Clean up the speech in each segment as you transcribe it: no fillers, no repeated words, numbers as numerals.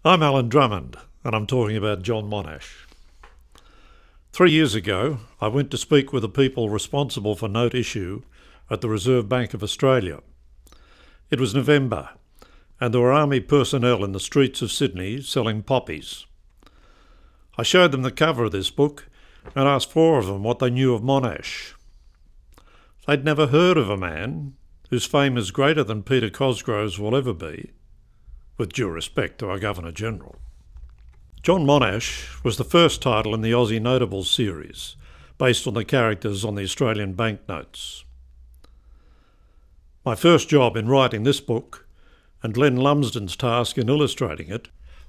I'm Allan Drummond, and I'm talking about John Monash. 3 years ago, I went to speak with the people responsible for note issue at the Reserve Bank of Australia. It was November, and there were army personnel in the streets of Sydney selling poppies. I showed them the cover of this book and asked 4 of them what they knew of Monash. They'd never heard of a man whose fame is greater than Peter Cosgrove's will ever be, with due respect to our Governor-General. John Monash was the first title in the Aussie Notables series, based on the characters on the Australian banknotes. My first job in writing this book, and Glenn Lumsden's task in illustrating it,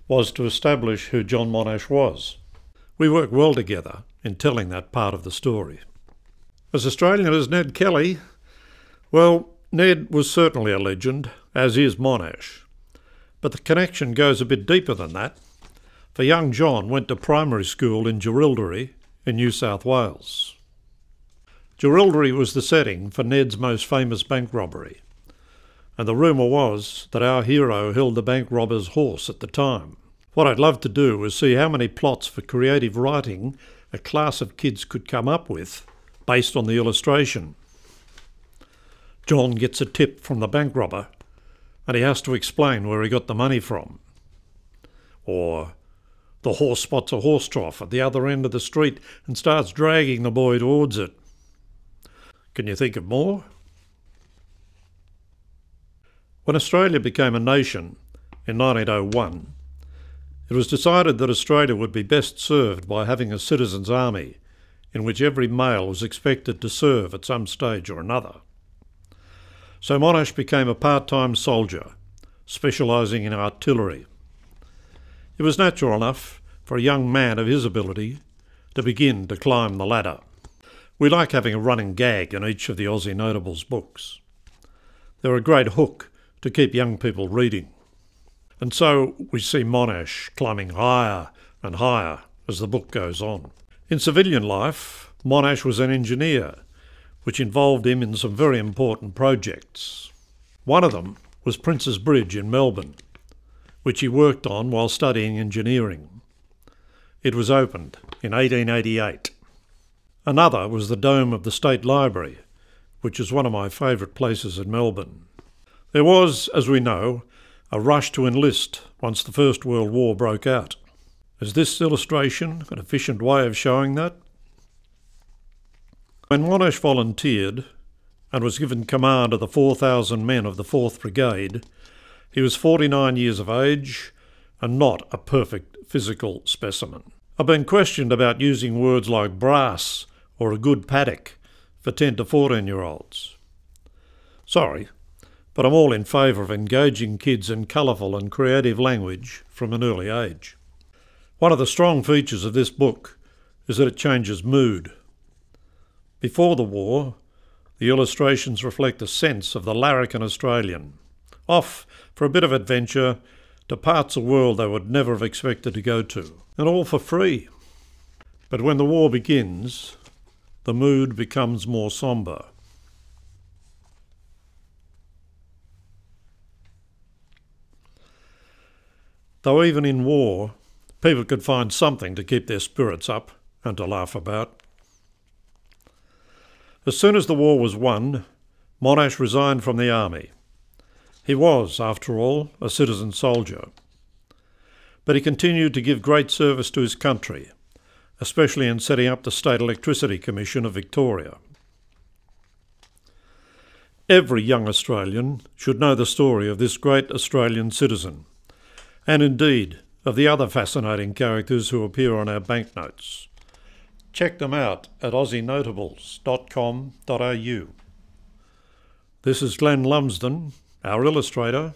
was to establish who John Monash was. We worked well together in telling that part of the story. As Australian as Ned Kelly? Well, Ned was certainly a legend, as is Monash. But the connection goes a bit deeper than that, for young John went to primary school in Jerilderie in New South Wales. Jerilderie was the setting for Ned's most famous bank robbery, and the rumour was that our hero held the bank robber's horse at the time. What I'd love to do is see how many plots for creative writing a class of kids could come up with based on the illustration. John gets a tip from the bank robber, and he has to explain where he got the money from. Or the horse spots a horse trough at the other end of the street and starts dragging the boy towards it. Can you think of more? When Australia became a nation in 1901, it was decided that Australia would be best served by having a citizens' army in which every male was expected to serve at some stage or another. So Monash became a part-time soldier, specialising in artillery. It was natural enough for a young man of his ability to begin to climb the ladder. We like having a running gag in each of the Aussie Notables books. They're a great hook to keep young people reading. And so we see Monash climbing higher and higher as the book goes on. In civilian life, Monash was an engineer, which involved him in some very important projects. One of them was Prince's Bridge in Melbourne, which he worked on while studying engineering. It was opened in 1888. Another was the dome of the State Library, which is one of my favourite places in Melbourne. There was, as we know, a rush to enlist once the First World War broke out. Is this illustration an efficient way of showing that? When Monash volunteered and was given command of the 4,000 men of the 4th Brigade, he was 49 years of age and not a perfect physical specimen. I've been questioned about using words like brass or a good paddock for 10 to 14-year-olds. Sorry, but I'm all in favour of engaging kids in colourful and creative language from an early age. One of the strong features of this book is that it changes mood. Before the war, the illustrations reflect a sense of the larrikin Australian, off for a bit of adventure to parts of the world they would never have expected to go to, and all for free. But when the war begins, the mood becomes more sombre. Though even in war, people could find something to keep their spirits up and to laugh about. As soon as the war was won, Monash resigned from the army. He was, after all, a citizen soldier. But he continued to give great service to his country, especially in setting up the State Electricity Commission of Victoria. Every young Australian should know the story of this great Australian citizen, and indeed of the other fascinating characters who appear on our banknotes. Check them out at aussienotables.com.au. This is Glenn Lumsden, our illustrator,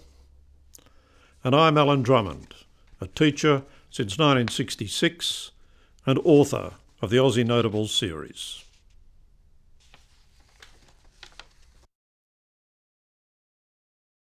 and I'm Allan Drummond, a teacher since 1966 and author of the Aussie Notables series.